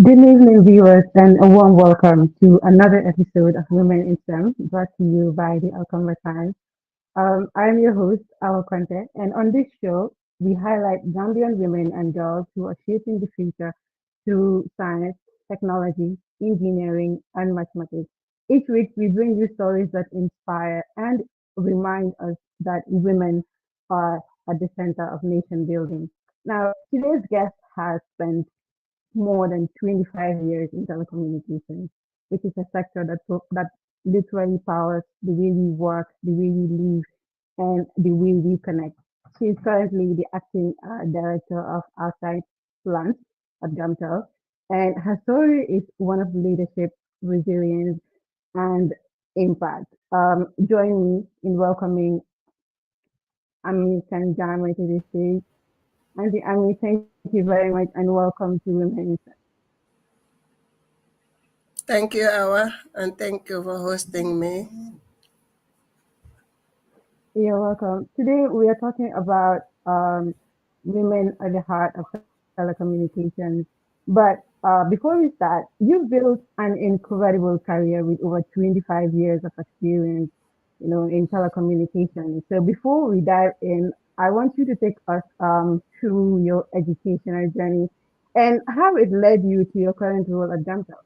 Good evening, viewers, and a warm welcome to another episode of Women in STEM, brought to you by the Alkamba Times. I'm your host, Alkante, and on this show, we highlight Gambian women and girls who are shaping the future through science, technology, engineering, and mathematics. Each week, we bring you stories that inspire and remind us that women are at the center of nation building. Now, today's guest has spent more than 25 years in telecommunications, which is a sector that literally powers the way we work, the way we live, and the way we connect. She is currently the acting director of outside plants at Gamtel, and her story is one of leadership, resilience, and impact. Join me in welcoming Ami Kanjama to the stage. Auntie Ami, thank you very much and welcome to Women. Thank you, Awa, and thank you for hosting me. You're welcome. Today we are talking about women at the heart of telecommunications. But before we start, you've built an incredible career with over 25 years of experience, in telecommunications. So before we dive in, I want you to take us through your educational journey and how it led you to your current role at Jamtel.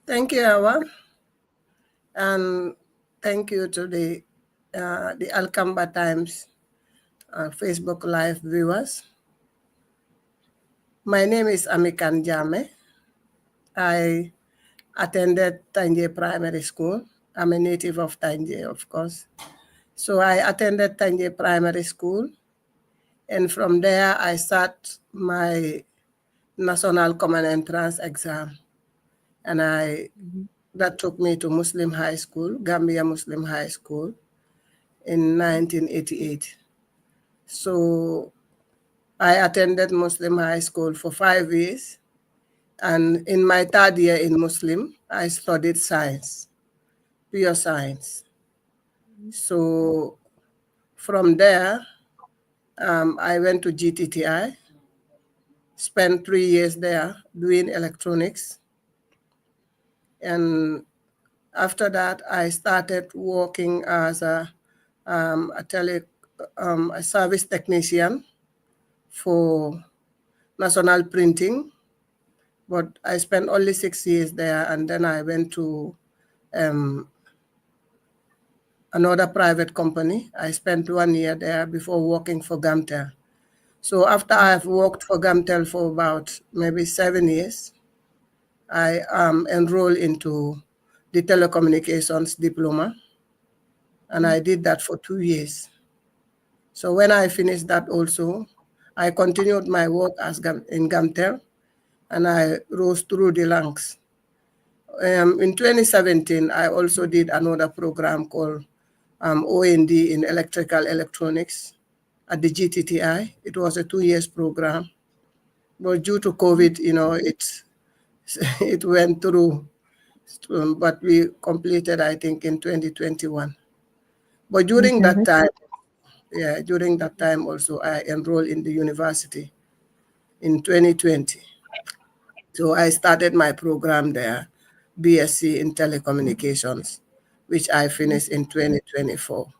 Thank you, Awa, and thank you to the Alkamba Times Facebook Live viewers. My name is Amikan Jame. I attended Tanje Primary School. I'm a native of Tanje, of course. So I attended Tanje Primary School, and from there I sat my National Common Entrance exam, and that took me to Muslim High School, Gambia Muslim High School, in 1988. So I attended Muslim High School for 5 years. And in my third year in Muslim, I studied science, pure science. So from there, I went to GTTI, spent 3 years there doing electronics. And after that, I started working as a service technician for National Printing, but I spent only 6 years there, and then I went to another private company. I spent 1 year there before working for Gamtel. So after I've worked for Gamtel for about maybe 7 years, I enrolled into the telecommunications diploma, and I did that for 2 years. So when I finished that also, I continued my work in Gamtel, and I rose through the ranks. In 2017, I also did another program called OND in Electrical Electronics at the GTTI. It was a 2 years program, but due to COVID, it went through, but we completed, I think, in 2021. But during that time also, I enrolled in the university in 2020. So I started my program there, BSc in telecommunications, which I finished in 2024.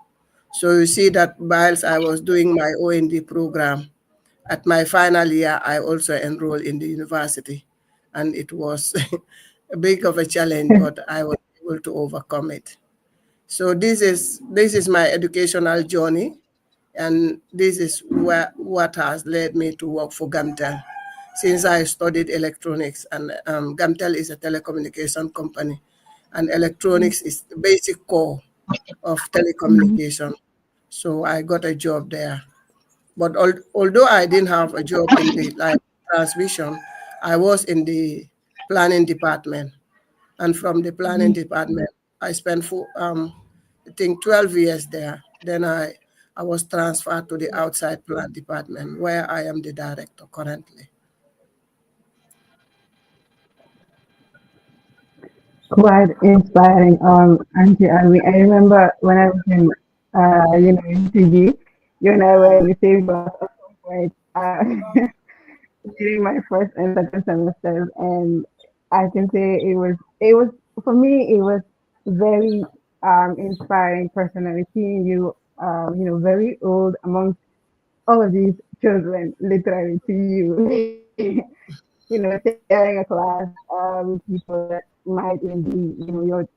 So you see that whilst I was doing my OND program, at my final year, I also enrolled in the university. And it was a big of a challenge, but I was able to overcome it. So this is my educational journey, and this is what has led me to work for Gamtel. Since I studied electronics, and Gamtel is a telecommunication company, and electronics is the basic core of telecommunication. So I got a job there. But although I didn't have a job in the transmission, I was in the planning department. And from the planning department, I spent I think 12 years there. Then I was transferred to the outside plant department, where I am the director currently. Quite inspiring, Auntie Ami. I remember when I was in, UTG, you and I were in the same bus at some point. during my first and second semesters, and I can say it was for me it was very inspiring personally seeing you very old amongst all of these children literally to you. Sharing a class with people that might even be,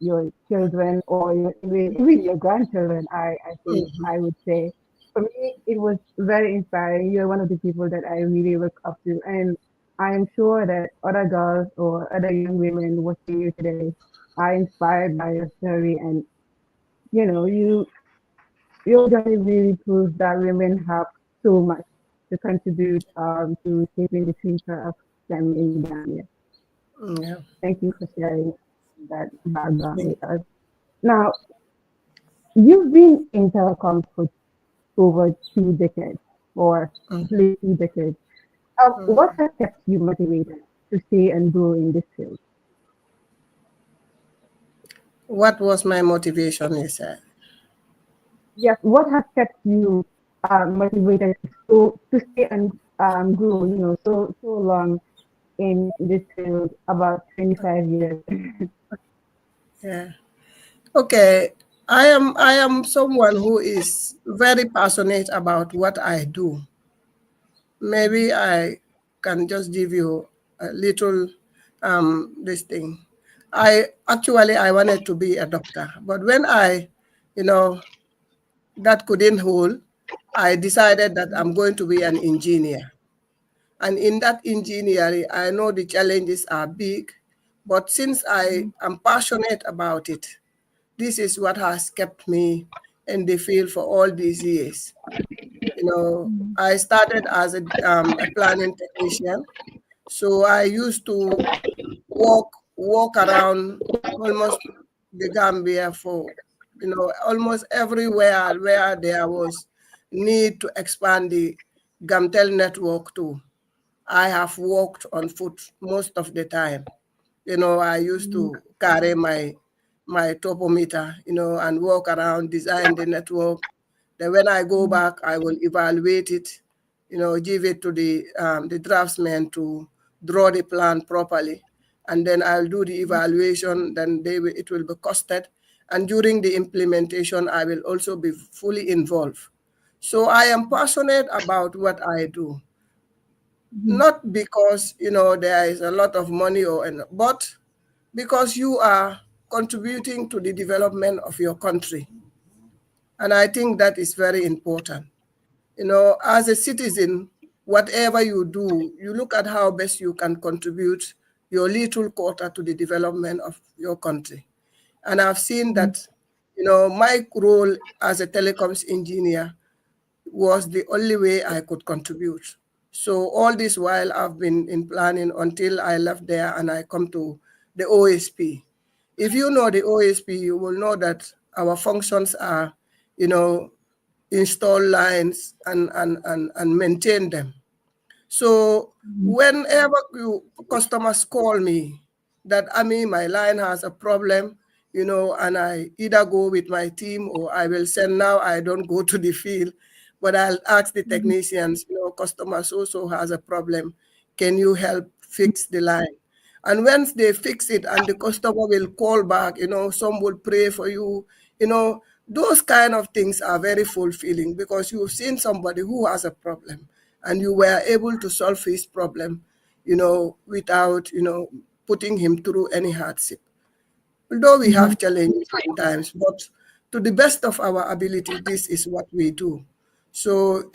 your children or even your grandchildren, I think I would say. For me, it was very inspiring. You're one of the people that I really look up to. And I am sure that other girls or other young women watching you today are inspired by your story. And, your journey really proves that women have so much to contribute to shaping the future of STEM in the Gambia. Yeah. Thank you for sharing that background Thank with us. Now, you've been in telecoms for over 2 decades, or you. at least 2 decades. What has kept you motivated to stay and grow in this field? What was my motivation, you said? Yes, what has kept you motivated to stay and grow, so long in this field, about 25 years? Yeah. Okay. I am someone who is very passionate about what I do. Maybe I can just give you a little this thing. I wanted to be a doctor, but when you know, that couldn't hold, I decided that I'm going to be an engineer. And in that engineering, I know the challenges are big, but since I am passionate about it, this is what has kept me in the field for all these years. I started as a planning technician. So I used to walk around almost the Gambia for, almost everywhere where there was need to expand the Gamtel network to. I have walked on foot most of the time. I used to carry my topometer, and walk around, design the network. Then when I go back, I will evaluate it, give it to the draftsman to draw the plan properly. And then I'll do the evaluation, then it will be costed. And during the implementation, I will also be fully involved. So I am passionate about what I do, not because there is a lot of money but because you are contributing to the development of your country. And I think that is very important. As a citizen, whatever you do, you look at how best you can contribute your little quota to the development of your country. And I've seen that, my role as a telecoms engineer was the only way I could contribute. So all this while I've been in planning until I left there and I come to the OSP. If you know the OSP, you will know that our functions are, you know, install lines and maintain them. So whenever customers call me that I mean my line has a problem, and I either go with my team or I will send now. I don't go to the field, but I'll ask the technicians, customer so has a problem. Can you help fix the line? And once they fix it and the customer will call back, some will pray for you, those kind of things are very fulfilling because you've seen somebody who has a problem and you were able to solve his problem, without, putting him through any hardship. Although we have challenges sometimes, but to the best of our ability, this is what we do. So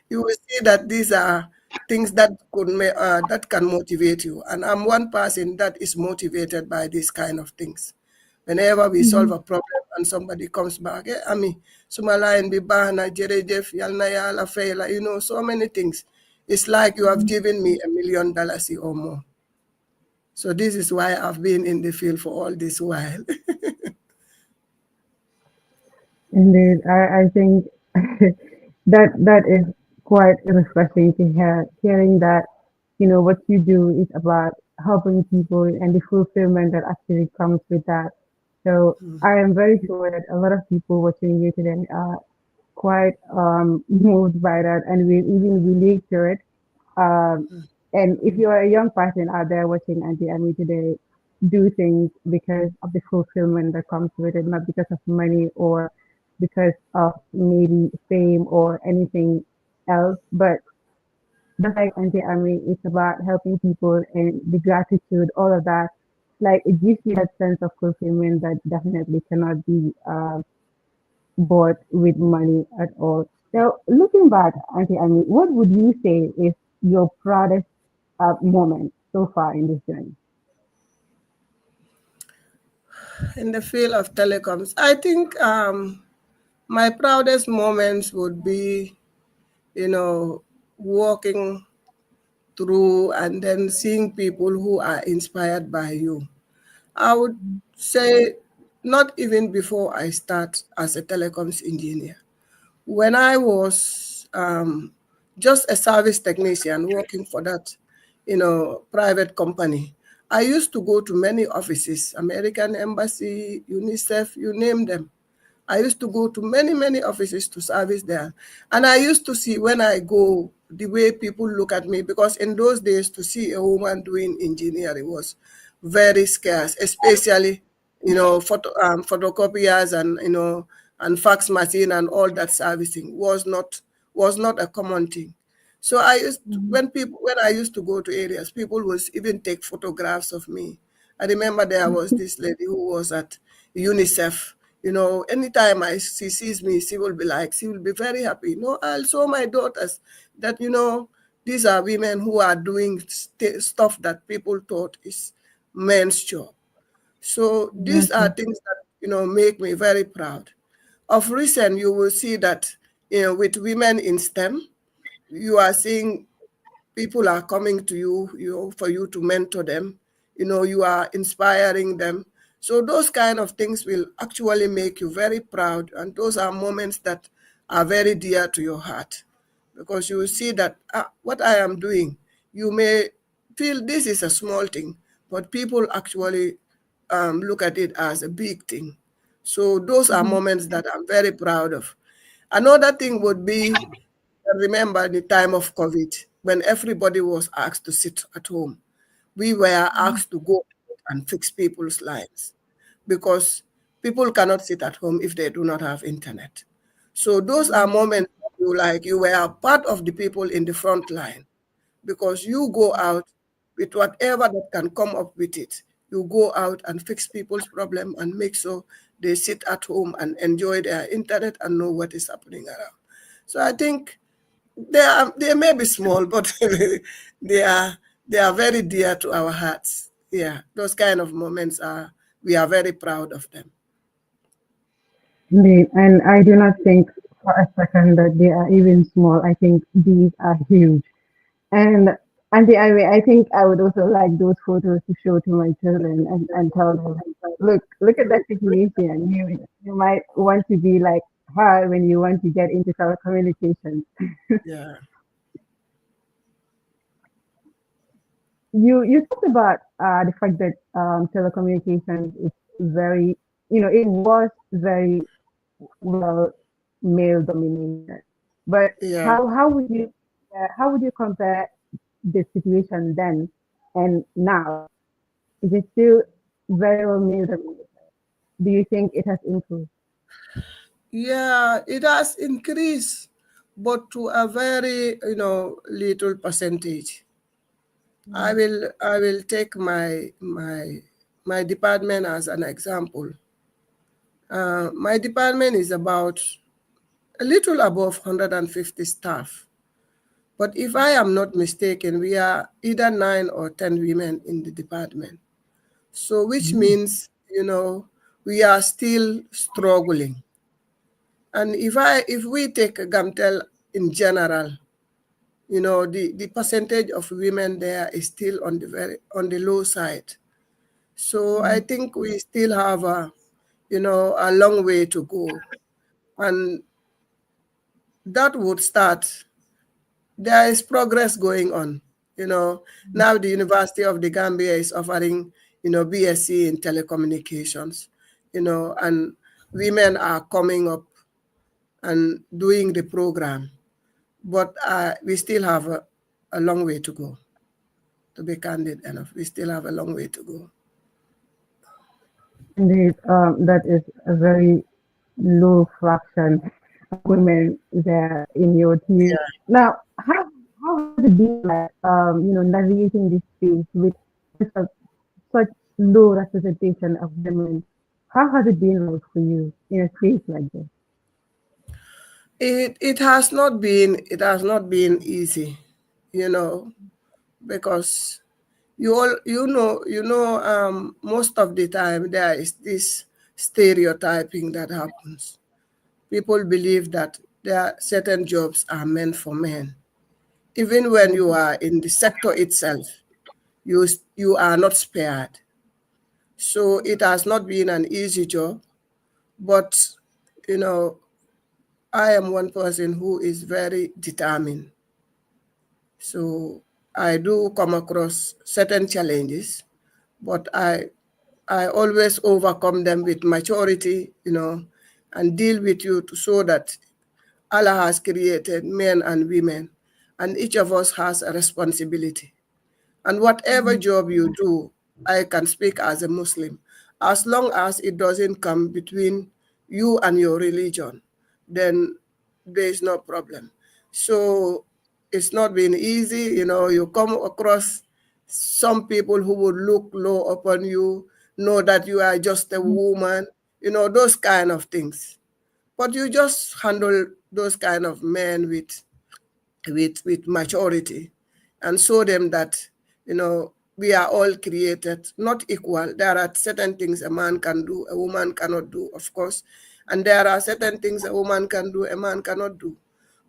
you will see that these are things that that can motivate you. And I'm one person that is motivated by these kind of things. Whenever we solve a problem and somebody comes back, I mean, sumalayan bibana, jerejef, yalna yala fela, so many things. It's like you have given me $1 million or more. So this is why I've been in the field for all this while. Indeed, I think that is quite refreshing to hear. Hearing that, what you do is about helping people and the fulfillment that actually comes with that. So I am very sure that a lot of people watching you today are quite moved by that and will even relate to it. And if you're a young person out there watching Auntie Amy today, do things because of the fulfillment that comes with it, not because of money or because of maybe fame or anything else. But just like Auntie Amy, it's about helping people and the gratitude, all of that. Like it gives you that sense of fulfillment that definitely cannot be bought with money at all. Now, looking back, Auntie Amy, what would you say is your proudest moment so far in this journey? In the field of telecoms, I think my proudest moments would be, walking through and then seeing people who are inspired by you. I would say not even before I start as a telecoms engineer. When I was just a service technician working for that, private company, I used to go to many offices, American Embassy, UNICEF, you name them. I used to go to many, many offices to service there. And I used to see when I go the way people look at me, because in those days to see a woman doing engineering was very scarce, especially, photocopiers and, and fax machine and all that servicing was not a common thing. So when I used to go to areas, people would even take photographs of me. I remember there was this lady who was at UNICEF. Anytime she sees me, she will be very happy. I'll show my daughters that, these are women who are doing stuff that people thought is men's job. So these are Exactly. things that, make me very proud. Of recent, you will see that, with women in STEM, you are seeing people are coming to you, for you to mentor them. You are inspiring them. So those kind of things will actually make you very proud, and those are moments that are very dear to your heart, because you will see that what I am doing, you may feel this is a small thing, but people actually look at it as a big thing. So those are Mhm. moments that I'm very proud of. Another thing would be, I remember the time of COVID, when everybody was asked to sit at home. We were asked to go and fix people's lives, because people cannot sit at home if they do not have internet. So those are moments you were part of the people in the front line, because you go out with whatever that can come up with it. You go out and fix people's problem and make sure they sit at home and enjoy their internet and know what is happening around. So I think they may be small, but they are they are very dear to our hearts. Yeah, those kind of moments we are very proud of them. Indeed. And I do not think for a second that they are even small. I think these are huge. And I think I would also like those photos to show to my children and tell them, look at that technician. You might want to be like her when you want to get into telecommunications. Yeah, You talked about the fact that telecommunications is very, it was very well male dominated. But yeah. how would you compare the situation then and now? Is it still very well male dominated? Do you think it has improved? Yeah, it has increased, but to a very, little percentage. I will take my department as an example. My department is about a little above 150 staff. But if I am not mistaken, we are either 9 or 10 women in the department. So which Mm. means, we are still struggling. And if we take Gamtel in general, the percentage of women there is still on the low side. So I Mm. think we still have a long way to go. And that would start. There is progress going on. Now the University of the Gambia is offering, BSc in telecommunications, and women are coming up and doing the program. But we still have a long way to go. to be candid enough. We still have a long way to go. Indeed, that is a very low fraction of women there in your team. Yeah. Now, how has it been like, navigating this space with such low representation of women? How has it been like for you in a space like this? It has not been easy, you know, because most of the time there is this stereotyping that happens. People believe that there are certain jobs are meant for men. Even when you are in the sector itself, you are not spared. So it has not been an easy job, but you know, I am one person who is very determined. So I do come across certain challenges, but I always overcome them with maturity, and deal with you so that Allah has created men and women, and each of us has a responsibility. And whatever job you do, I can speak as a Muslim, as long as it doesn't come between you and your religion, then there is no problem. So it's not been easy. You come across some people who would look low upon you, know that you are just a woman, those kind of things. But you just handle those kind of men with maturity, and show them that we are all created not equal. There are certain things a man can do a woman cannot do, of course, and there are certain things a woman can do a man cannot do.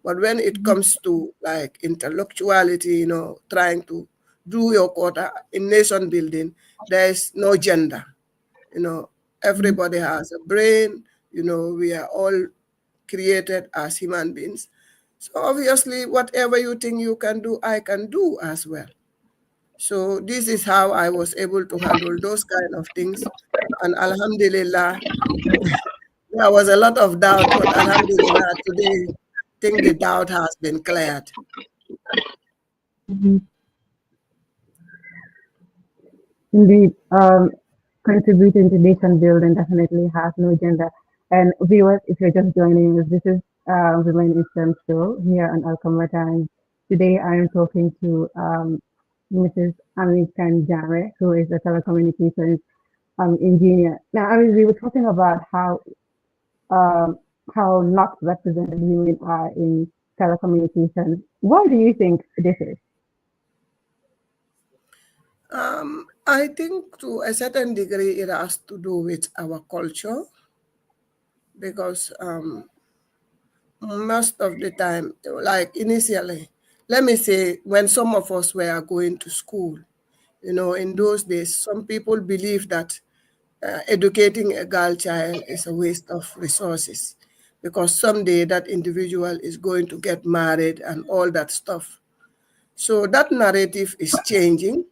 But when it comes to like intellectuality, trying to do your quota in nation building, there is no gender. you know Everybody has a brain. We are all created as human beings. So obviously, whatever you think you can do, I can do as well. So this is how I was able to handle those kind of things. And Alhamdulillah, there was a lot of doubt, but Alhamdulillah, today, I think the doubt has been cleared. Mhm. Indeed, contributing to nation building definitely has no gender. And viewers, if you're just joining us, this is Women in STEM show here on Alkamba Times. Today I am talking to Mrs. Amit Kanjame, who is a telecommunications engineer. Now, I mean, we were talking about um, how not represented women are in telecommunications. Why do you think this is? I think to a certain degree it has to do with our culture, because most of the time, like initially, let me say, when some of us were going to school, in those days, some people believe that educating a girl child is a waste of resources, because someday that individual is going to get married and all that stuff. So that narrative is changing,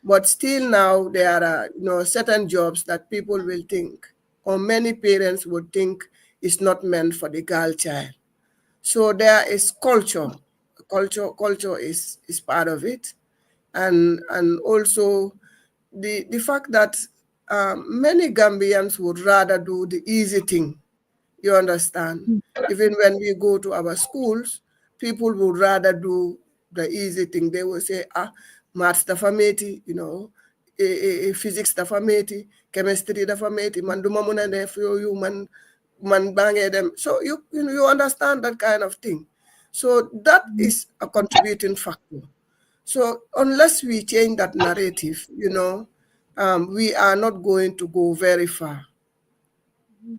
but still now there are certain jobs that people will think, or many parents would think, is not meant for the girl child. So there is culture. Culture is part of it, and also the fact that many Gambians would rather do the easy thing. You understand? Even when we go to our schools, people would rather do the easy thing. They will say, maths dafa meti, physics dafa meti, chemistry dafa meti, man duma muna def you man bange them. So you understand that kind of thing. So that is a contributing factor. So unless we change that narrative, we are not going to go very far.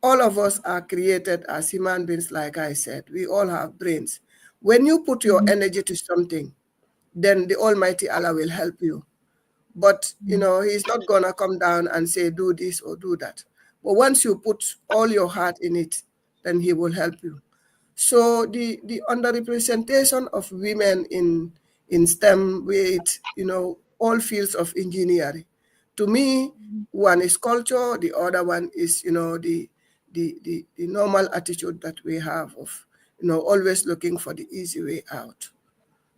All of us are created as human beings, like I said. We all have brains. When you put your energy to something, then the Almighty Allah will help you. But He's not gonna come down and say, do this or do that. But once you put all your heart in it, then He will help you. So the underrepresentation of women in STEM, with all fields of engineering, to me, one is culture, the other one is the normal attitude that we have of always looking for the easy way out.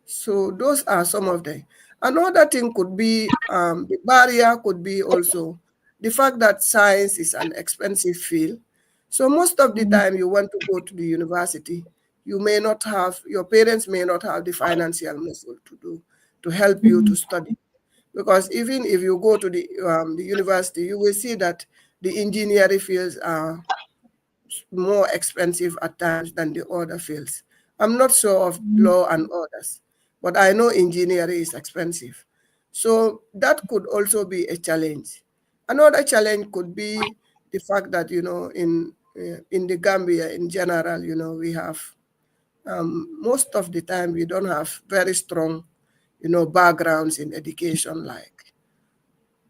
So those are some of them. Another thing could be the barrier could be also the fact that science is an expensive field. So most of the Mhm. time you want to go to the university, you may not have, your parents may not have the financial muscle to help you to Mhm. study. Because even if you go to the university, you will see that the engineering fields are more expensive at times than the other fields. I'm not sure of Mhm. law and others, but I know engineering is expensive. So that could also be a challenge. Another challenge could be the fact that, in the Gambia in general, we have most of the time we don't have very strong, backgrounds in education, like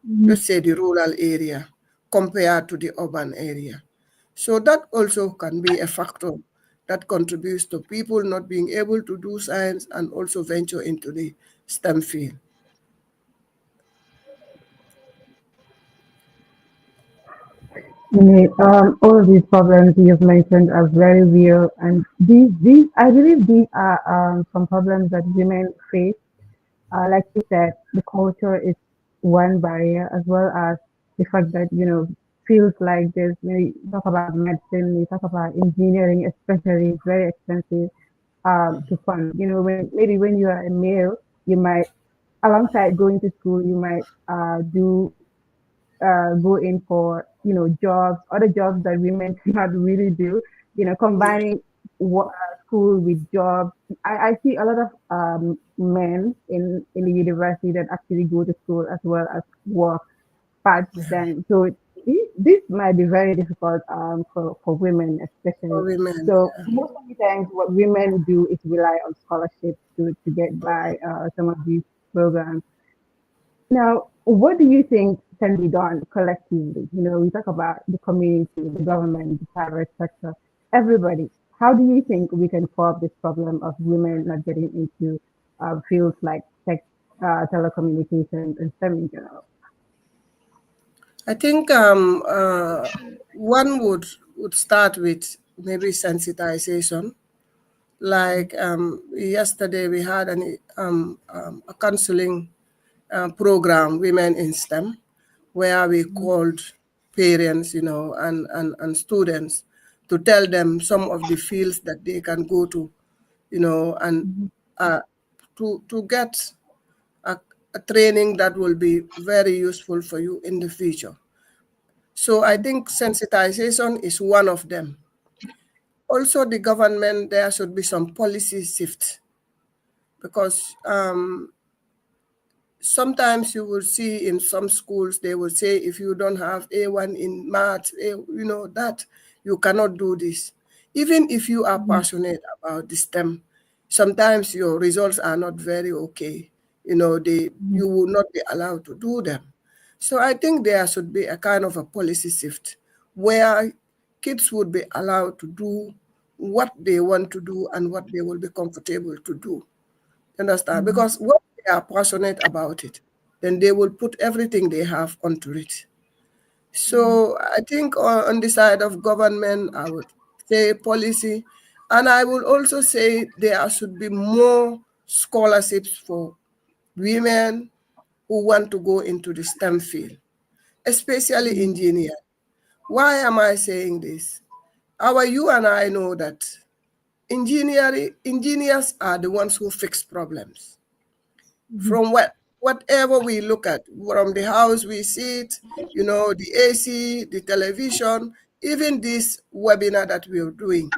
Mhm. let's say the rural area compared to the urban area. So that also can be a factor that contributes to people not being able to do science and also venture into the STEM field. Okay, all of these problems you've mentioned are very real, and these, I believe, these are some problems that women face. Like you said, the culture is one barrier, as well as the fact that fields like this. When you talk about medicine, you talk about engineering, especially, it's very expensive to fund. When maybe when you are a male, you might, alongside going to school, you might do go in for jobs, other jobs that women cannot really do. Yeah, Combining school with jobs. I see a lot of men in the university that actually go to school as well as work part yeah, time. So this might be very difficult for women especially. for women. So most of the times, what women do is rely on scholarships to get by some of these programs. Now, what do you think can be done collectively? We talk about the community, the government, the private sector, everybody. How do you think we can solve this problem of women not getting into fields like tech, telecommunications, and STEM in general? I think one would start with maybe sensitization. Like yesterday, we had a counseling program, Women in STEM, where we called parents, and students to tell them some of the fields that they can go to, and Mhm. uh, to get a, a training that will be very useful for you in the future. So I think sensitization is one of them. Also, the government, there should be some policy shift because sometimes you will see in some schools they will say if you don't have A1 in math, that you cannot do this. Even if you are Mhm. passionate about the STEM, sometimes your results are not very okay. You will not be allowed to do them. So I think there should be a kind of a policy shift where kids would be allowed to do what they want to do and what they will be comfortable to do. Understand? Mhm. Because when they are passionate about it, then they will put everything they have onto it. So I think on the side of government, I would say policy, and I will also say there should be more scholarships for women who want to go into the STEM field, especially Mhm. engineer. Why am I saying this? You and I know that engineers are the ones who fix problems. Mhm. From whatever we look at, from the house we sit, the AC, the television, even this webinar that we are doing,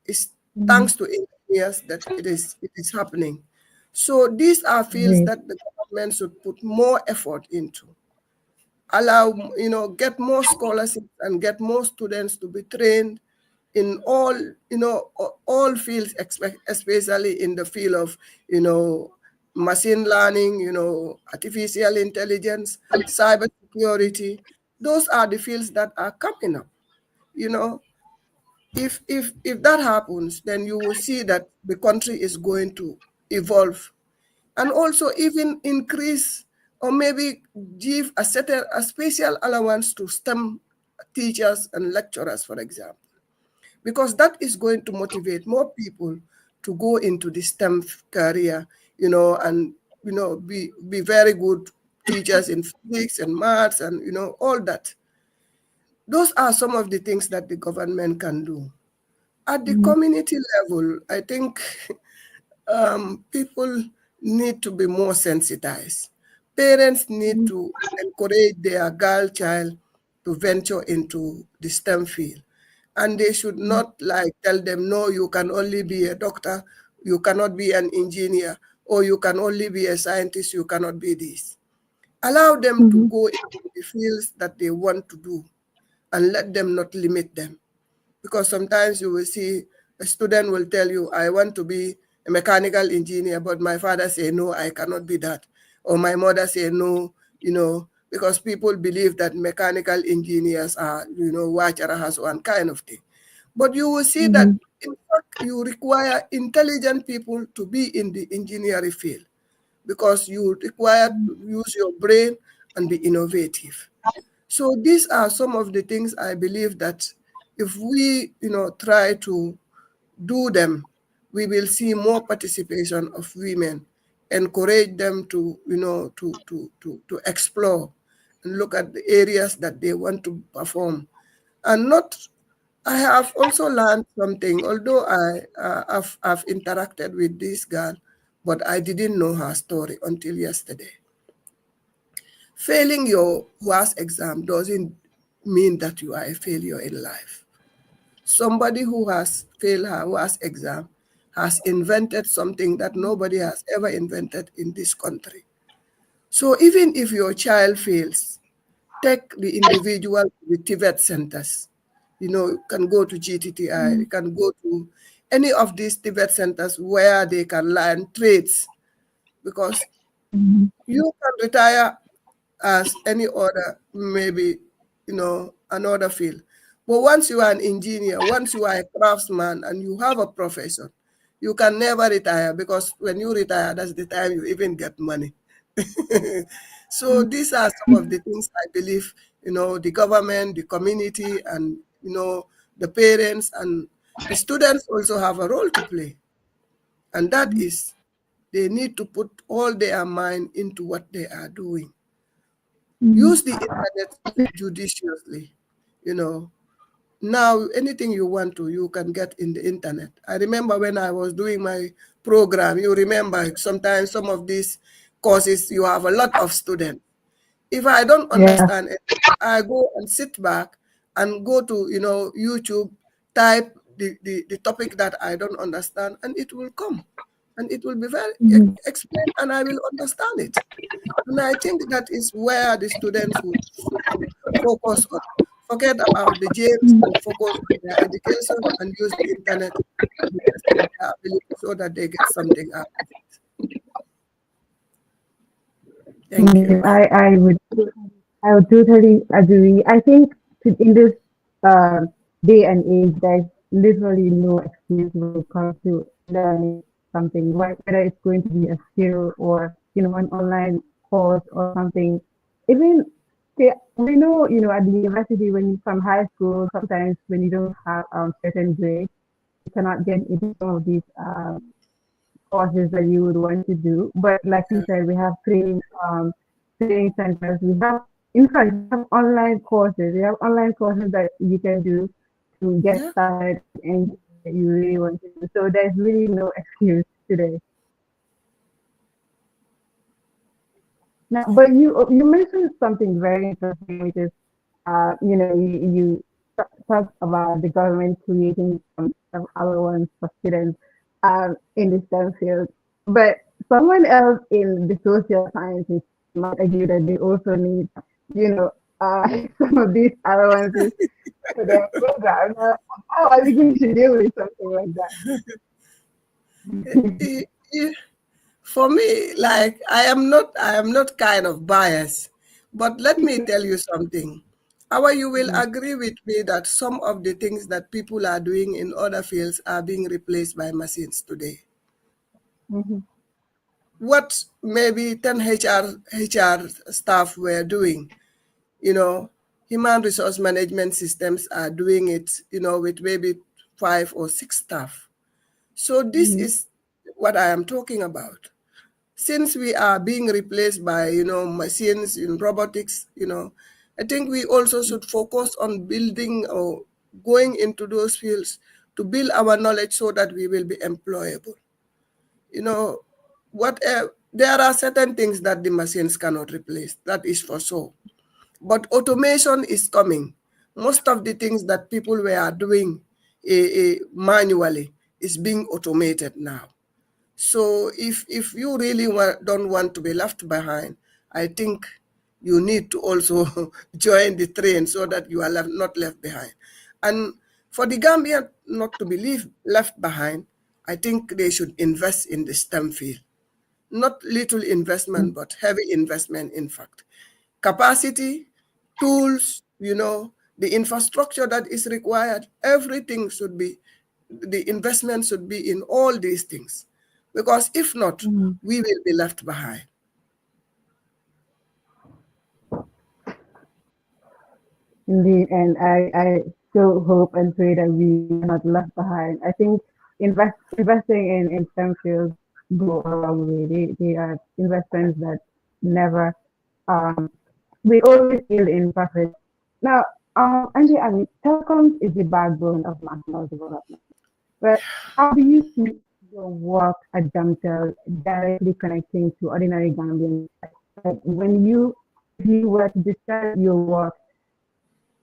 is Mhm. thanks to engineers that it is happening. So these are fields Great. that the government should put more effort into. Allow, get more scholarships and get more students to be trained in all fields, especially in the field of, machine learning, artificial intelligence, cybersecurity. Those are the fields that are coming up. You know, if that happens, then you will see that the country is going to evolve and also even increase or maybe give a special allowance to STEM teachers and lecturers, for example, because that is going to motivate more people to go into the STEM career, and be very good teachers in physics and maths and all that. Those are some of the things that the government can do. At the Mhm. community level, I think people need to be more sensitized. Parents need Mhm. to encourage their girl child to venture into the STEM field. And they should not like tell them, no, you can only be a doctor, you cannot be an engineer, or you can only be a scientist, you cannot be this. Allow them to Mhm. go into the fields that they want to do and let them not limit them. Because sometimes you will see a student will tell you, I want to be a mechanical engineer, but my father say, no, I cannot be that. Or my mother say, no, because people believe that mechanical engineers are, wachara has one kind of thing. But you will see that, Mhm. in fact, you require intelligent people to be in the engineering field because you require to use your brain and be innovative. So these are some of the things I believe that if we, try to do them, we will see more participation of women, encourage them to, to explore and look at the areas that they want to perform. And not, I have also learned something, although I've interacted with this girl, but I didn't know her story until yesterday. Failing your WAS exam doesn't mean that you are a failure in life. Somebody who has failed her WAS exam has invented something that nobody has ever invented in this country. So even if your child fails, take the individual to the TVET centers. You can go to GTTI, you Mhm. can go to any of these TVET centers where they can learn trades because Mhm. you can retire as any other, maybe, another field. But once you are an engineer, once you are a craftsman and you have a profession, you can never retire because when you retire, that's the time you even get money. So these are some of the things I believe, the government, the community, and, the parents and the students also have a role to play. And that is they need to put all their mind into what they are doing. Use Mhm. the internet judiciously. You know, now anything you want to, you can get in the internet. I remember when I was doing my program, you remember sometimes some of these courses, you have a lot of students. If I don't Yeah. understand it, I go and sit back and go to, YouTube, type the topic that I don't understand, and it will come. And it will be very Mhm. explained, and I will understand it. And I think that is where the students would should focus on. Forget about the James and focus on their education and use the internet to the best of their ability so that they get something out of it. Thank you. Mm, I would totally agree. I think in this uh, day and age, there's literally no excuse when it comes to learning something, whether it's going to be a skill or an online course or something. Even we know at the university when you from high school, sometimes when you don't have certain grades, you cannot get into some of these courses that you would want to do. But like you Yeah, said, we have training centers. We have, in fact, we have online courses. We have online courses that you can do to get yeah, started in anything that you really want to do. So there's really no excuse today. Now, but you mentioned something very interesting, which is you talked about the government creating some allowance for students in the STEM field, but someone else in the social sciences might argue that they also need, you know, some of these allowances for their program. Now, how are we going to deal with something like that? I- I- for me, like I am not kind of biased, but let me tell you something. Our you will Mhm. agree with me that some of the things that people are doing in other fields are being replaced by machines today. Mhm. What maybe 10 HR staff were doing, you know, human resource management systems are doing it, with maybe 5 or 6 staff. So this Mhm. is what I am talking about. since we are being replaced by, machines in robotics, I think we also should focus on building or going into those fields to build our knowledge so that we will be employable. You know, there are certain things that the machines cannot replace. That is for sure. But automation is coming. Most of the things that people were doing manually is being automated now. So if you really don't want to be left behind, I think you need to also join the train so that you are not left behind. And for the Gambia not to be left behind, I think they should invest in the STEM field. Not little investment, but heavy investment, in fact. Capacity, tools, the infrastructure that is required, everything should be, the investment should be in all these things. Because if not, Mm, we will be left behind. indeed, and I still hope and pray that we are not left behind. I think investing in STEM fields go a long way. They are investments that never we always yield in profit. Now, Angie, I mean, telecoms is the backbone of national development. But how do you see your work at Jamtel directly connecting to ordinary Gambians? Like when if you were to describe your work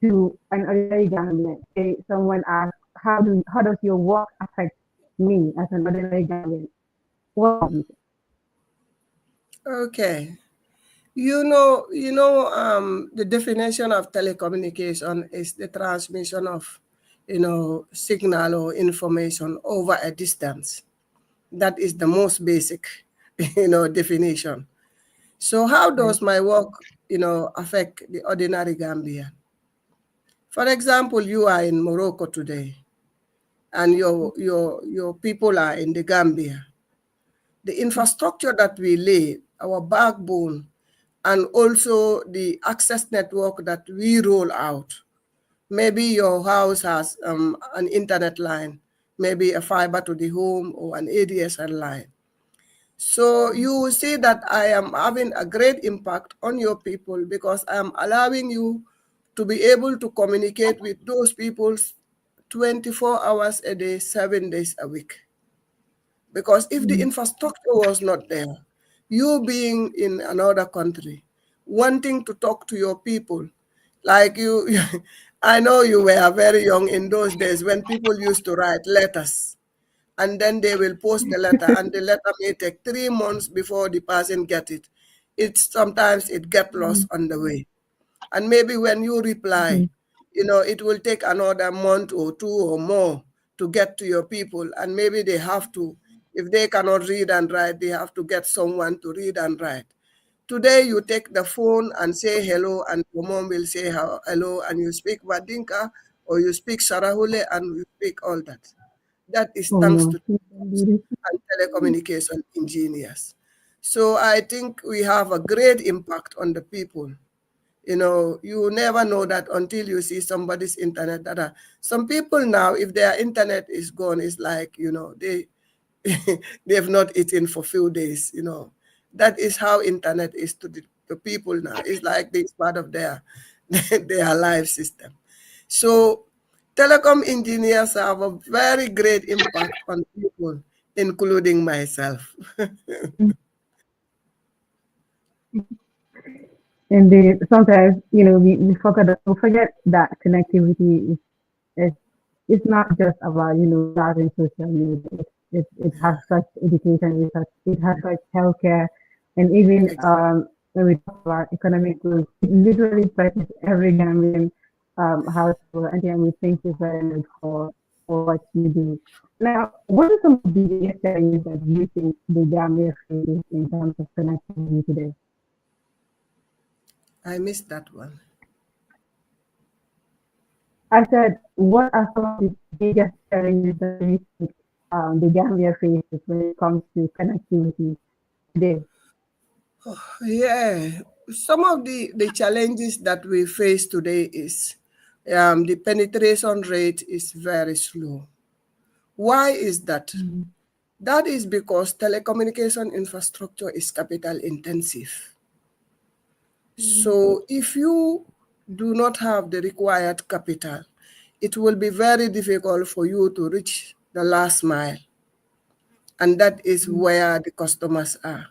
to an ordinary Gambian, say someone asks, how does your work affect me as an ordinary Gambian? What would you say? Okay. The definition of telecommunication is the transmission of, signal or information over a distance. That is the most basic, definition. So how Right. does my work, affect the ordinary Gambian? For example, you are in Morocco today, and your people are in the Gambia. The infrastructure that we lay, our backbone, and also the access network that we roll out. Maybe your house has an internet line, maybe a fiber to the home or an ADSL line. So you will see that I am having a great impact on your people because I am allowing you to be able to communicate with those people 24 hours a day, 7 days a week. Because if the Mm, infrastructure was not there, you being in another country, wanting to talk to your people, like you, I know you were very young in those days when people used to write letters and then they will post the letter and the letter may take 3 months before the person get it. Sometimes it get lost mm, on the way. And maybe when you reply, mm, it will take another month or two or more to get to your people. And maybe they have to, if they cannot read and write, they have to get someone to read and write. Today, you take the phone and say hello, and your mom will say hello, and you speak Wadinka or you speak Sarahule and you speak all that. That is oh thanks no, to you can do this. and telecommunication engineers. So I think we have a great impact on the people. You never know that until you see somebody's internet data. Some people now, if their internet is gone, it's like, they have not eaten for few days. That is how internet is to the people now. It's like this part of their their life system. So telecom engineers have a very great impact on people, including myself. Indeed, sometimes we forget that connectivity is it's not just about browsing social media. It has such education, it has such healthcare, and even Exactly. when we talk about economic growth, it literally touches every Gambian household. And then we thank you very much for what you do. Now, what are some of the biggest challenges that you think the Gambia faces in terms of connectivity today? I missed that one. I said, what are some of the biggest challenges that you think the Gambia faces when it comes to connectivity today? Yeah, some of the challenges that we face today is the penetration rate is very slow. Why is that? Mm, That is because telecommunication infrastructure is capital intensive. So if you do not have the required capital, it will be very difficult for you to reach the last mile. And that is where the customers are.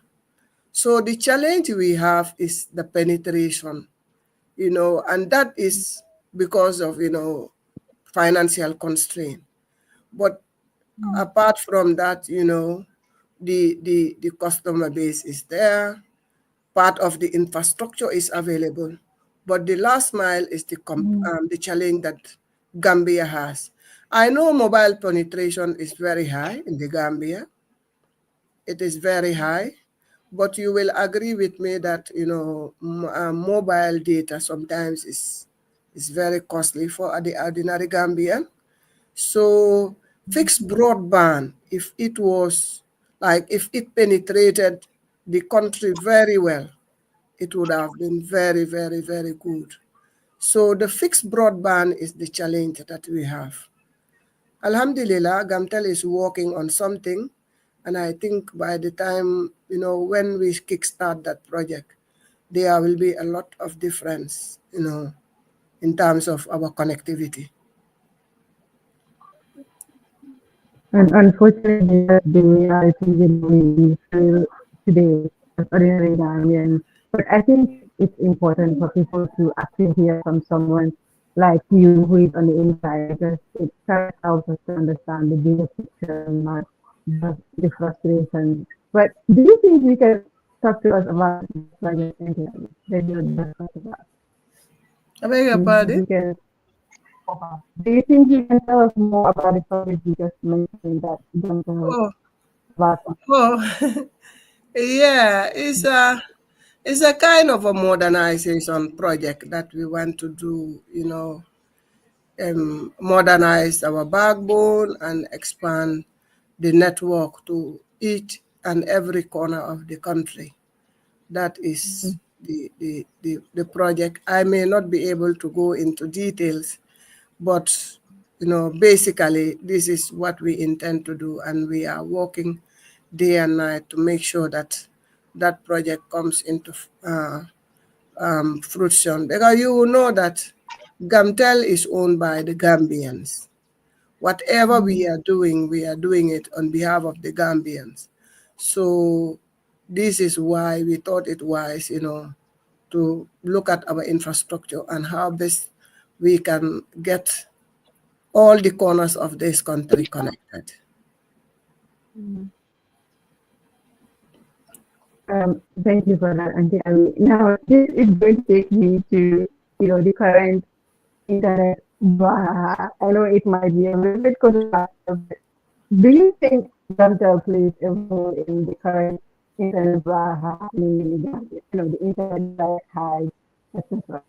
So the challenge we have is the penetration, and that is because of, financial constraint. But apart from that, the customer base is there, part of the infrastructure is available, but the last mile is the challenge that Gambia has. I know mobile penetration is very high in the Gambia. It is very high, but you will agree with me that mobile data sometimes is very costly for the ordinary Gambian. So fixed broadband, if it penetrated the country very well, it would have been very, very, very good. So the fixed broadband is the challenge that we have. Alhamdulillah, Gamtel is working on something, and I think by the time, when we kickstart that project, there will be a lot of difference, in terms of our connectivity. And unfortunately, that's the reality we feel today as ordinary Ghanaians. But I think it's important for people to actually hear from someone like you who is on the inside, because it kind of helps us to understand the bigger picture and not just the frustration. But do you think you can talk to us about this project that you discussed about? I beg your Do you think pardon? you can do you think you can tell us more about the project you just mentioned that don't know Oh, about? oh, yeah, it's a kind of a modernization project that we want to do, modernize our backbone and expand the network to each and every corner of the country. That is the project. I may not be able to go into details, but basically this is what we intend to do, and we are working day and night to make sure that that project comes into fruition. Because you know that Gamtel is owned by the Gambians. Whatever we are doing it on behalf of the Gambians. So this is why we thought it wise, to look at our infrastructure and how best we can get all the corners of this country connected. Thank you for that, Auntie Abby. Now, this is going to take me to, the current internet. I know it might be a little bit controversial, but do you think Gumtel plays a role in the current internet happening in the Gambia? The internet diet high, etc.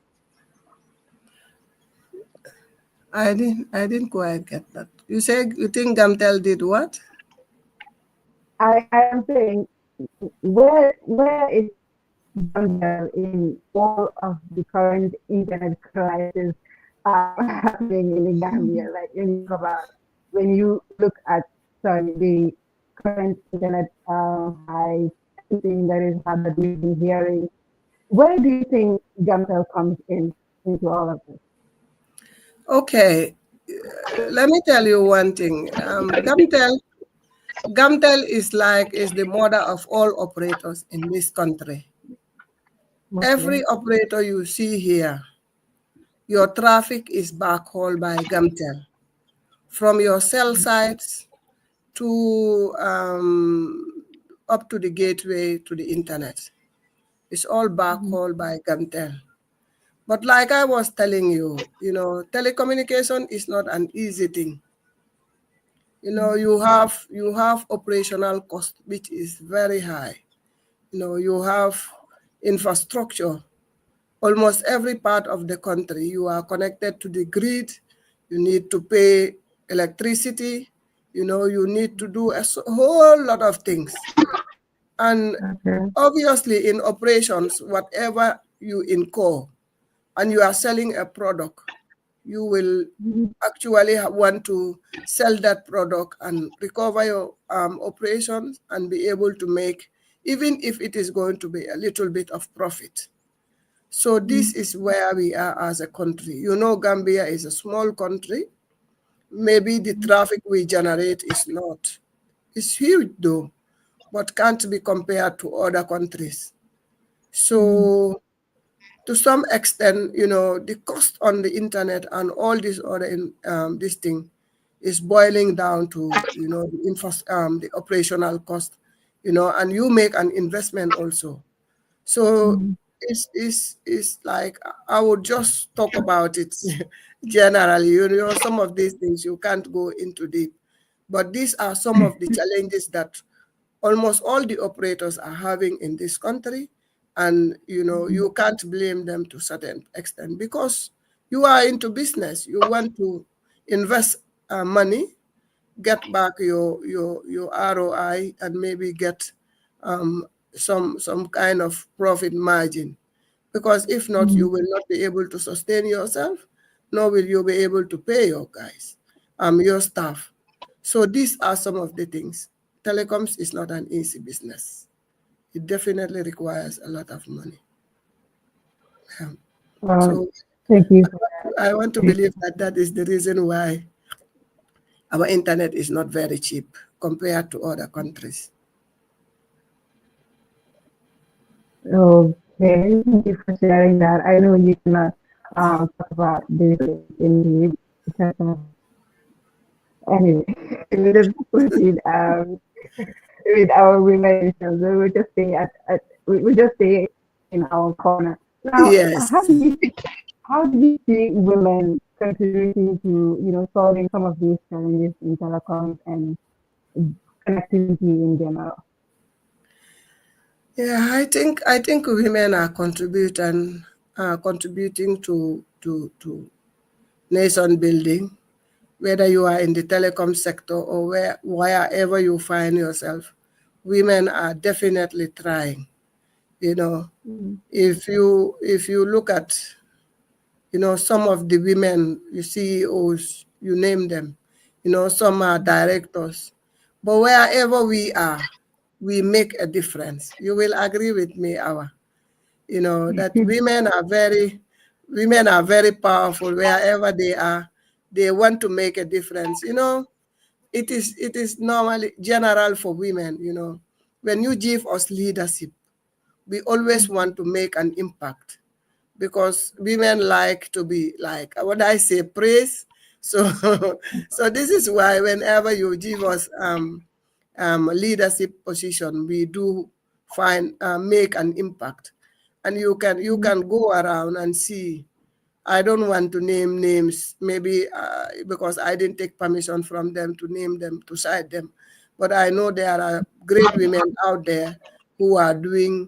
I didn't quite get that. You say you think Gamtel did what? I am saying, where is Gambia in all of the current internet crisis happening in the Gambia? Like when you look at, sorry, the current internet highs, everything that is hard that we've been hearing. Where do you think Gamtel comes in into all of this? Okay, let me tell you one thing. Gamtel is the mother of all operators in this country. Okay. Every operator you see here, your traffic is backhauled by Gamtel, from your cell sites to up to the gateway to the internet. It's all backhauled by Gamtel. But like I was telling you, telecommunication is not an easy thing. You have operational cost which is very high. You have infrastructure. Almost every part of the country, you are connected to the grid. You need to pay electricity. You need to do a whole lot of things. And Okay. obviously, in operations, whatever you incur and you are selling a product, you will Mhm. actually want to sell that product and recover your operations and be able to make, even if it is going to be a little bit of profit. So this Mhm. is where we are as a country. You know, Gambia is a small country. Maybe the traffic we generate is not. It's huge though, but can't be compared to other countries. Mhm. So to some extent, the cost on the internet and all this other this thing is boiling down to the operational cost, and you make an investment also. So Mhm. it's like I would just talk about it generally. Some of these things you can't go into deep, but these are some of the challenges that almost all the operators are having in this country, and Mhm. you can't blame them to certain extent because you are into business. You want to invest money, get back your ROI, and maybe get um, some kind of profit margin. Because if not, you Mhm. will not be able to sustain yourself, nor will you be able to pay your guys, your staff. So these are some of the things. Telecoms is not an easy business. It definitely requires a lot of money. Um, Um, So Thank you for I want to that. believe that that is the reason why our internet is not very cheap compared to other countries. Okay, thank you for sharing that. I know you cannot talk about this in deep because anyway, we just proceed with our women issues. We will just stay we just stay in our corner. Now, Yes. how do you see women contributing to solving some of these challenges in telecoms and connectivity in general? Yeah, I think women are contributing to nation building, whether you are in the telecom sector or wherever you find yourself. Women are definitely trying. You know, Mm. if you look at some of the women, CEOs, you name them, some are directors. But wherever we are, we make a difference. You will agree with me, Awa, that women are very powerful wherever they are. They want to make a difference. It is normally general for women. When you give us leadership, we always want to make an impact because women like to be like what I say praise. So so this is why whenever you give us leadership position, we do find make an impact. And you can go around and see. I don't want to name names, maybe because I didn't take permission from them to name them, to cite them, but I know there are great women out there who are doing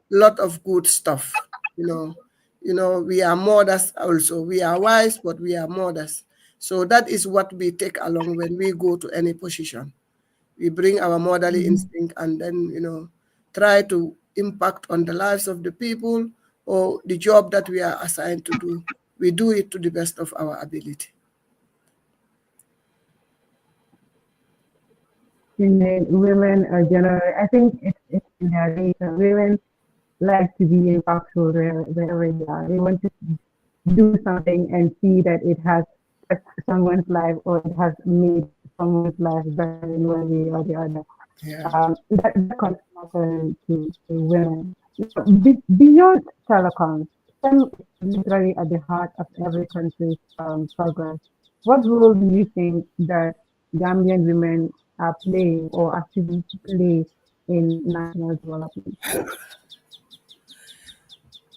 lot of good stuff. We are mothers also. We are wives, but we are mothers. So that is what we take along when we go to any position. We bring our motherly Mhm. instinct and then, try to impact on the lives of the people or the job that we are assigned to do. We do it to the best of our ability. Women are generally, I think it's in their nature. Women like to be impactful wherever they are. They want to do something and see that it has touched someone's life or it has made someone's life better in one way or the other. Yeah. That comes naturally to women. Now, beyond telecoms, STEM is literally at the heart of every country's progress. What role do you think that Gambian women are playing or actually play in national development?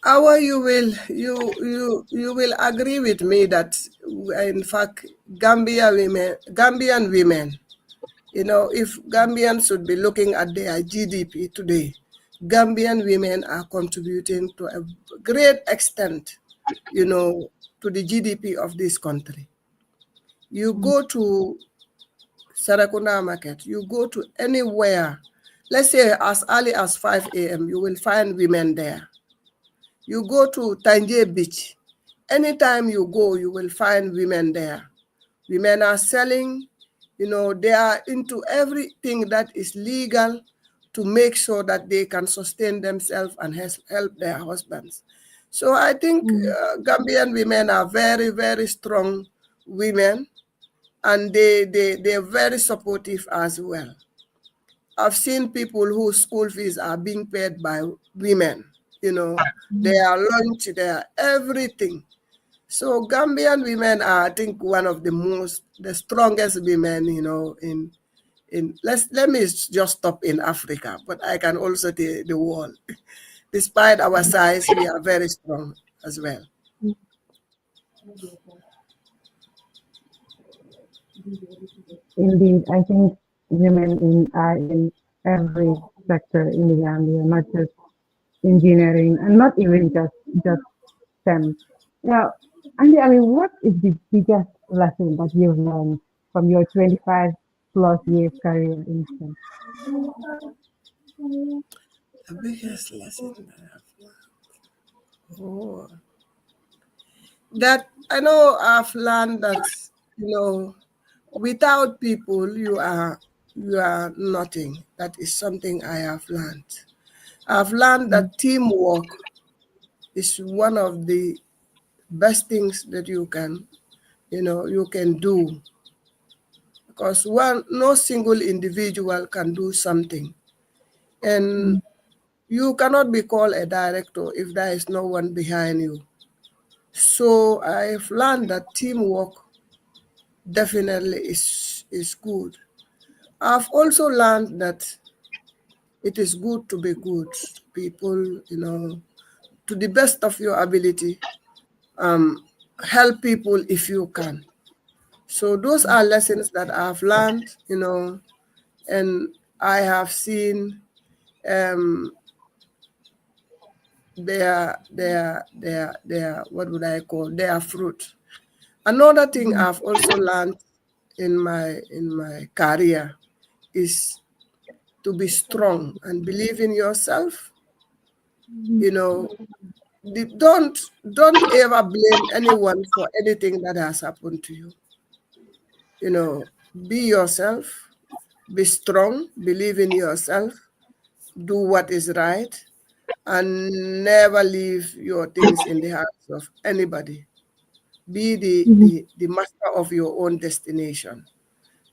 You will agree with me that in fact Gambian women, if Gambians should be looking at their GDP today, Gambian women are contributing to a great extent, you know, to the GDP of this country. You go to Sarakuna Market, you go to anywhere, let's say as early as 5 a.m., you will find women there. You go to Tanje Beach, Anytime you go, you will find women there. Women are selling, they are into everything that is legal to make sure that they can sustain themselves and help their husbands. So I think Mm, Gambian women are very, very strong women, and they're very supportive as well. I've seen people whose school fees are being paid by women, you know, mm, their lunch, their everything. So Gambian women are, I think, one of the strongest women, in let me just stop in Africa, but I can also the world. Despite our size, we are very strong as well. mm. Indeed, I think women are in every sector in the Gambia, not just engineering and not even just STEM. Now, Andy, I mean, what is the biggest lesson that you've learned from your 25 plus years career in STEM? The biggest lesson that oh, that I know I've learned that without people you are nothing. That is something I have learned. I've learned Mm, that teamwork is one of the best things that you can do, because one no single individual can do something, and mm, you cannot be called a director if there is no one behind you. So I've learned that teamwork definitely is good. I've also learned that it is good to be good people, to the best of your ability. Um, Help people if you can. So those are lessons that I've learned, and I have seen um, their what would I call their fruit. Another thing mm, I've also learned in my career is to be strong and believe in yourself. mm, You know, don't ever blame anyone for anything that has happened to you. You know, be yourself, be strong, believe in yourself, do what is right, and never leave your things in the hands of anybody. Be the, mm. the, the master of your own destination.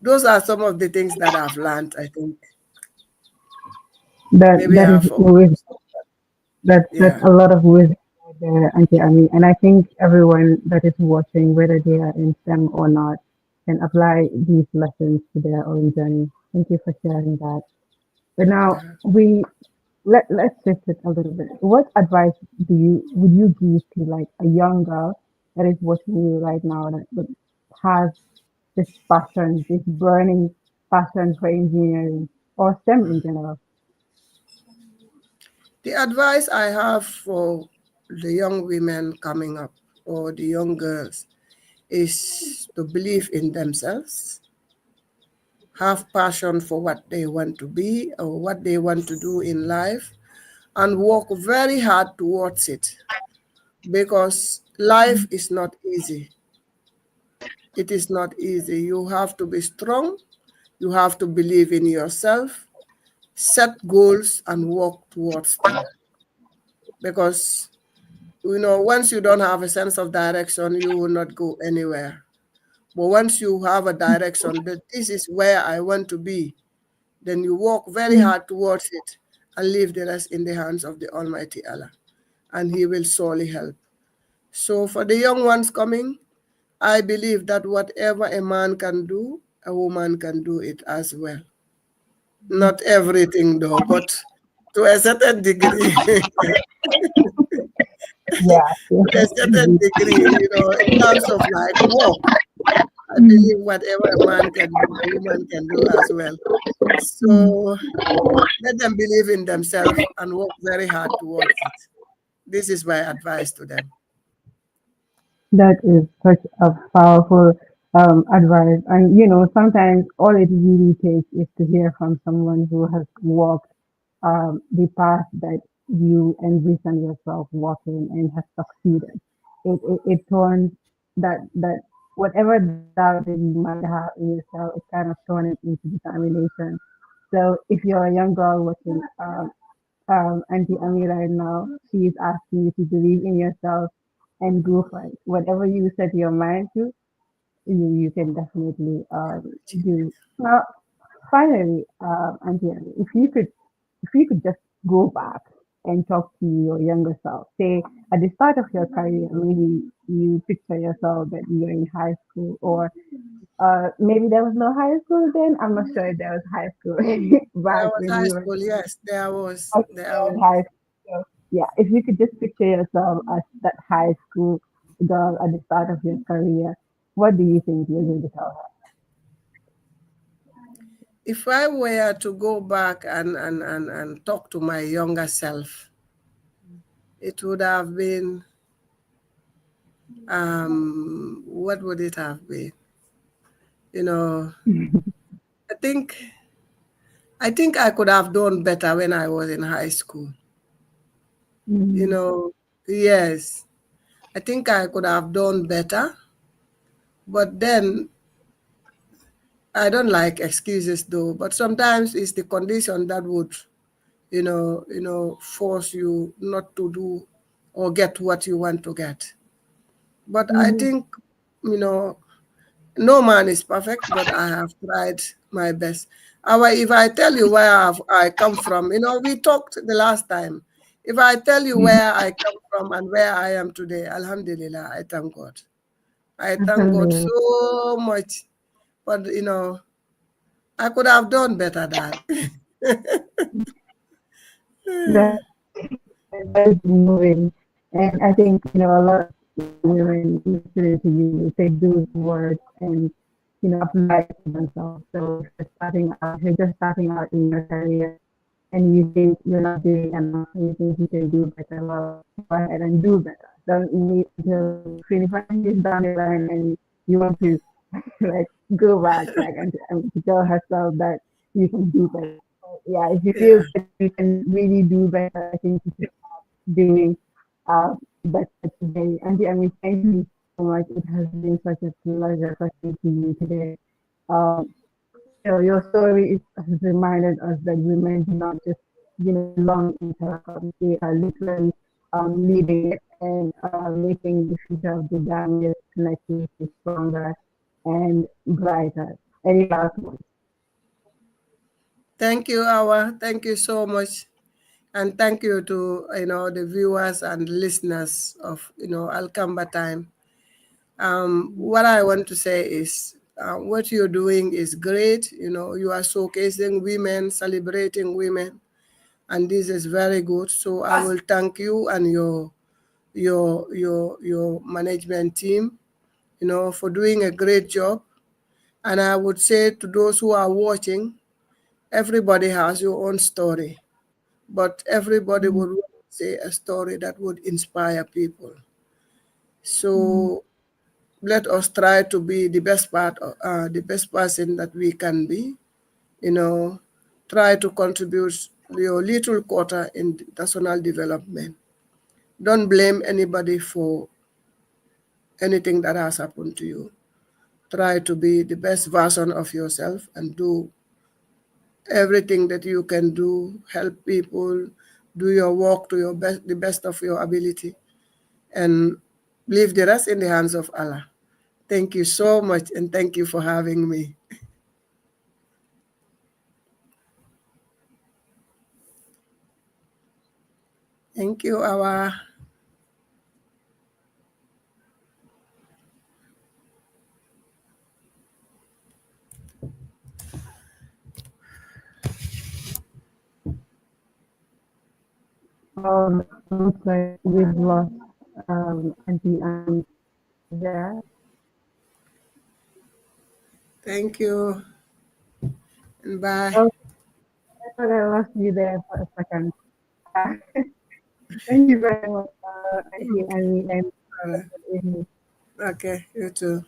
Those are some of the things that I've learned, I think. Maybe That is I've forgotten. always that's Yeah. a lot of wisdom right there, Auntie Ami. And I think everyone that is watching, whether they are in STEM or not, can apply these lessons to their own journey. Thank you for sharing that. But now Yeah. let's shift it a little bit. What advice would you give to like a young girl that is watching you right now that has this passion, this burning passion for engineering or STEM in general? The advice I have for the young women coming up, or the young girls, is to believe in themselves, have passion for what they want to be or what they want to do in life, and work very hard towards it, because life is not easy. It is not easy. You have to be strong, you have to believe in yourself, set goals, and work towards them. Because once you don't have a sense of direction, you will not go anywhere. But once you have a direction that this is where I want to be, then you work very Mm. hard towards it and leave the rest in the hands of the Almighty Allah, and He will surely help. So, for the young ones coming, I believe that whatever a man can do, a woman can do it as well. Not everything, though, but to a certain degree. Yeah, yeah, To a certain indeed. degree, in terms of like work, I Mm, believe whatever a man can do, a woman can do as well. mm. So let them believe in themselves and work very hard towards it. This is my advice to them. That is such a powerful advice. And, sometimes all it really takes is to hear from someone who has walked the path that you envision yourself walking and has succeeded. it turns that whatever doubt that you might have in yourself, it kind of turns it into determination. So if you're a young girl watching Auntie Ami right now, she is asking you to believe in yourself and go for it. Whatever you set your mind to, you can definitely do. Now, finally, Auntie Ami, if you could just go back and talk to your younger self, say at the start of your career, maybe you picture yourself that you're in high school, or maybe there was no high school then. I'm not sure if there was high school There back was when high you were school, yes, there was. okay, There there was. was high school. So, yeah, if you could just picture yourself as that high school girl at the start of your career, what do you think you're going to tell If I were to go back and talk to my younger self, it would have been, what would it have been? You know, I think I think I could have done better when I was in high school. You her? know, yes, I think I could have done better, but then I don't like excuses though. But sometimes it's the condition that would, force you not to do or get what you want to get. But I Mm-hmm. think, you know, no man is perfect, but I have tried my best. If I tell you where I come from, we talked the last time. If I tell you where I come from and where I am today, Alhamdulillah, I thank God. I thank God Alhamdulillah. so much. But, I could have done better that. That that is moving, and I think a lot of women listening to you will take those words and apply it to themselves. So if you're just starting out in your career, and you think you're not doing enough, and you think you can do better, well, go ahead and do better. Don't wait until 25 years down the line and you want to like go back and to tell herself that you can do better. So, yeah, if you feel Yeah. that you can really do better, I think you should start doing better today. And I mean, thank you so much. It has been such a pleasure talking to you today. Um, your story has reminded us that women do not just, belong in telecom. They are literally leading it and making the future of the Gambia's connectivity stronger and brighter. Any last words? Thank you, Awa. Thank you so much. And thank you to the viewers and listeners of Alkamba Time. What I want to say is what you're doing is great. You are showcasing women, celebrating women, and this is very good. So I will thank you and your management team, for doing a great job. And I would say to those who are watching, everybody has your own story, but everybody Mm, would say a story that would inspire people. mm, So let us try to be the best person that we can be. You know, try to contribute your little quota in national development. Don't blame anybody for anything that has happened to you. Try to be the best version of yourself and do everything that you can do. Help people, do your work to the best of your ability, and leave the rest in the hands of Allah. Thank you so much, and thank you for having me. Thank you, Awa. well, looks like we've lost Auntie Annie there. Thank you, and bye. Oh, I thought I lost you there for a second. Uh, thank you very much, Auntie Annie, and have a Alright. good evening. Okay, you too.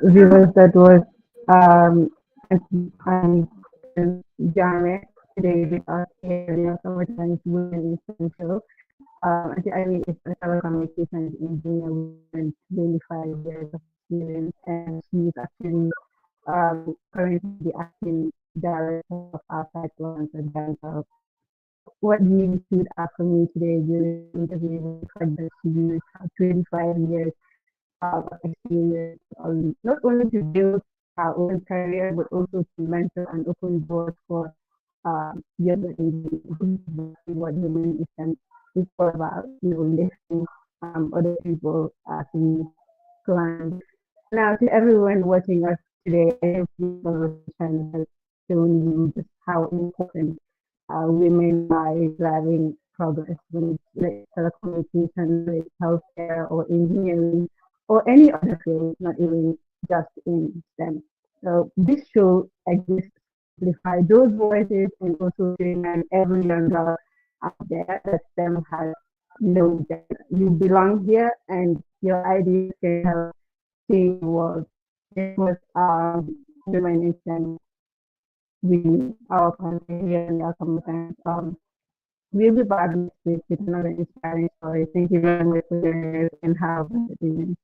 Viewers, that was Annie and Janet today with us here in our Summertime Women in STEM show. I mean, it's a telecommunications engineer with 25 years of experience, and she's actually currently the acting director of outside plans again. So what really stood out for me today during the interview was the fact that she used her 25 years of experience not only to build her own career, but also to mentor and open doors for younger engineers. This is exactly what Human is all about, lifting other people as we climb. Now, to everyone watching us today, I hope this conversation has shown you just how important women are in driving progress when it's like telecommunications, like healthcare or engineering or any other field, not even just in STEM. So this show exists to amplify those voices and also to remind every young girl out there that STEM has no gender. You belong here and your ideas can help change the world. This was Women in STEM with me, our content here in the Alkamba Times. We'll be back next week with another inspiring story. Thank you very much for joining us and have a good evening.